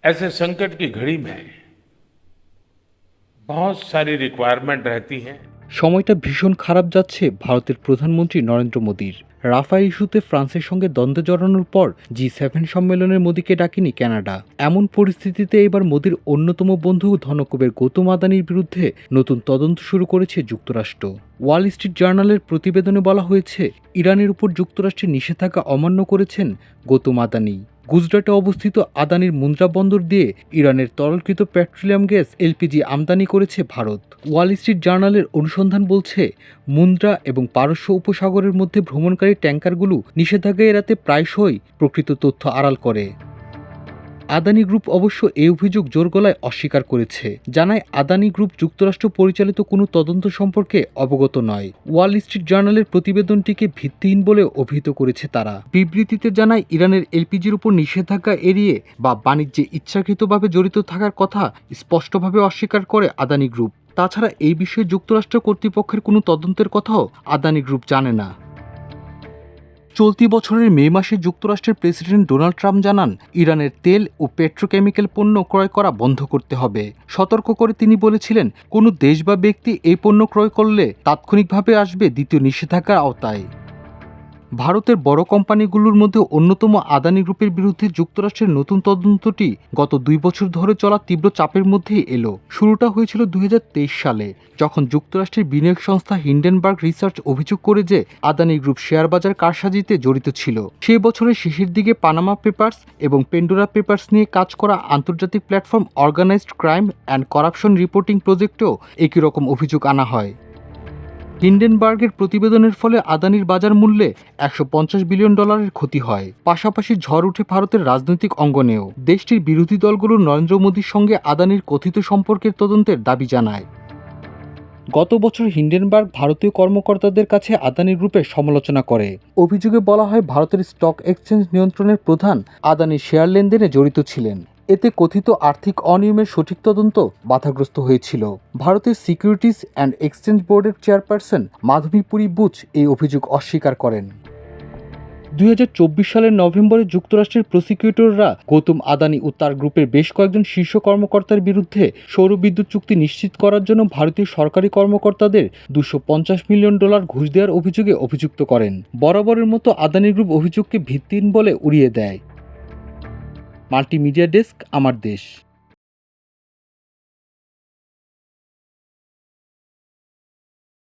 ऐसे संकट की घड़ी में बहुत सारी रिक्वायरमेंट रहती है। সময়টা ভীষণ খারাপ যাচ্ছে ভারতের প্রধানমন্ত্রী নরেন্দ্র মোদীর। রাফাল ইস্যুতে ফ্রান্সের সঙ্গে দ্বন্দ্বে জড়ানোর পর G7 সম্মেলনের মোদীকে ডাকেনি কানাডা। এমন পরিস্থিতিতে এবার মোদীর অন্যতম বন্ধু ধনকুবের গৌতম আদানির বিরুদ্ধে নতুন তদন্ত শুরু করেছে যুক্তরাষ্ট্র। ওয়াল স্ট্রিট জার্নালের প্রতিবেদনে বলা হয়েছে, ইরানের উপর যুক্তরাষ্ট্রের নিষেধাজ্ঞা অমান্য করেছেন গৌতম আদানি। গুজরাটে অবস্থিত আদানির মুন্দ্রা বন্দর দিয়ে ইরানের তরলকৃত পেট্রোলিয়াম গ্যাস এলপিজি আমদানি করেছে ভারত। ওয়াল স্ট্রিট জার্নালের অনুসন্ধান বলছে, মুন্দ্রা এবং পারস্য উপসাগরের মধ্যে ভ্রমণকারী ট্যাঙ্কারগুলো নিষেধাজ্ঞা এড়াতে প্রায়শই প্রকৃত তথ্য আড়াল করে। আদানি গ্রুপ অবশ্য এই অভিযোগ জোর গলায় অস্বীকার করেছে, জানায় আদানি গ্রুপ যুক্তরাষ্ট্র পরিচালিত কোনো তদন্ত সম্পর্কে অবগত নয়। ওয়াল স্ট্রিট জার্নালের প্রতিবেদনটিকে ভিত্তিহীন বলে অভিহিত করেছে তারা। বিবৃতিতে জানায়, ইরানের এলপিজির উপর নিষেধাজ্ঞা এড়িয়ে বা বাণিজ্যে ইচ্ছাকৃতভাবে জড়িত থাকার কথা স্পষ্টভাবে অস্বীকার করে আদানি গ্রুপ। তাছাড়া এই বিষয়ে যুক্তরাষ্ট্র কর্তৃপক্ষের কোনো তদন্তের কথাও আদানি গ্রুপ জানে না। চলতি বছরের মে মাসে যুক্তরাষ্ট্রের প্রেসিডেন্ট ডোনাল্ড ট্রাম্প জানান, ইরানের তেল ও পেট্রোকেমিক্যাল পণ্য ক্রয় করা বন্ধ করতে হবে। সতর্ক করে তিনি বলেছিলেন, কোনো দেশ বা ব্যক্তি এই পণ্য ক্রয় করলে তাৎক্ষণিকভাবে আসবে দ্বিতীয় নিষেধাজ্ঞার আওতায়। ভারতের বড় কোম্পানিগুলোর মধ্যে অন্যতম আদানি গ্রুপের বিরুদ্ধে যুক্তরাষ্ট্রের নতুন তদন্তটি গত 2 বছর ধরে চলা তীব্র চাপের মধ্যেই এলো। শুরুটা হয়েছিল 2023 সালে, যখন যুক্তরাষ্ট্রের বিনিয়োগ সংস্থা হিন্ডেনবার্গ রিসার্চ অভিযোগ করে যে আদানি গ্রুপ শেয়ার বাজার কারসাজিতে জড়িত ছিল। সেই বছরের শেষের দিকে পানামা পেপারস এবং পেন্ডোরা পেপারস নিয়ে কাজ করা আন্তর্জাতিক platform organised crime and corruption reporting প্রজেক্টেও একই রকম অভিযোগ আনা হয়। হিন্ডেনবার্গের প্রতিবেদনের ফলে আদানির বাজার মূল্যে $150 বিলিয়ন ক্ষতি হয়। পাশাপাশি ঝড় উঠে ভারতের রাজনৈতিক অঙ্গনেও। দেশটির বিরোধী দলগুলো নরেন্দ্র মোদীর সঙ্গে আদানির কথিত সম্পর্কের তদন্তের দাবি জানায়। গত বছর হিন্ডেনবার্গ ভারতীয় কর্মকর্তাদের কাছে আদানি গ্রুপের সমালোচনা করে। অভিযোগে বলা হয়, ভারতের স্টক এক্সচেঞ্জ নিয়ন্ত্রণের প্রধান আদানি শেয়ার লেনদেনে জড়িত ছিলেন। এতে কথিত আর্থিক অনিয়মের সঠিক তদন্ত বাধাগ্রস্ত হয়েছিল। ভারতের সিকিউরিটিজ অ্যান্ড এক্সচেঞ্জ বোর্ডের চেয়ারপারসন মাধবী পুরী বুচ এই অভিযোগ অস্বীকার করেন। 2024 সালের নভেম্বরে যুক্তরাষ্ট্রের প্রসিকিউটররা গৌতম আদানি ও তার গ্রুপের বেশ কয়েকজন শীর্ষ কর্মকর্তার বিরুদ্ধে সৌরবিদ্যুৎ চুক্তি নিশ্চিত করার জন্য ভারতীয় সরকারি কর্মকর্তাদের $250 মিলিয়ন ঘুষ দেওয়ার অভিযোগে অভিযুক্ত করেন। বরাবরের মতো আদানি গ্রুপ অভিযোগকে ভিত্তিহীন বলে উড়িয়ে দেয়। মাল্টিমিডিয়া ডেস্ক, আমার দেশ।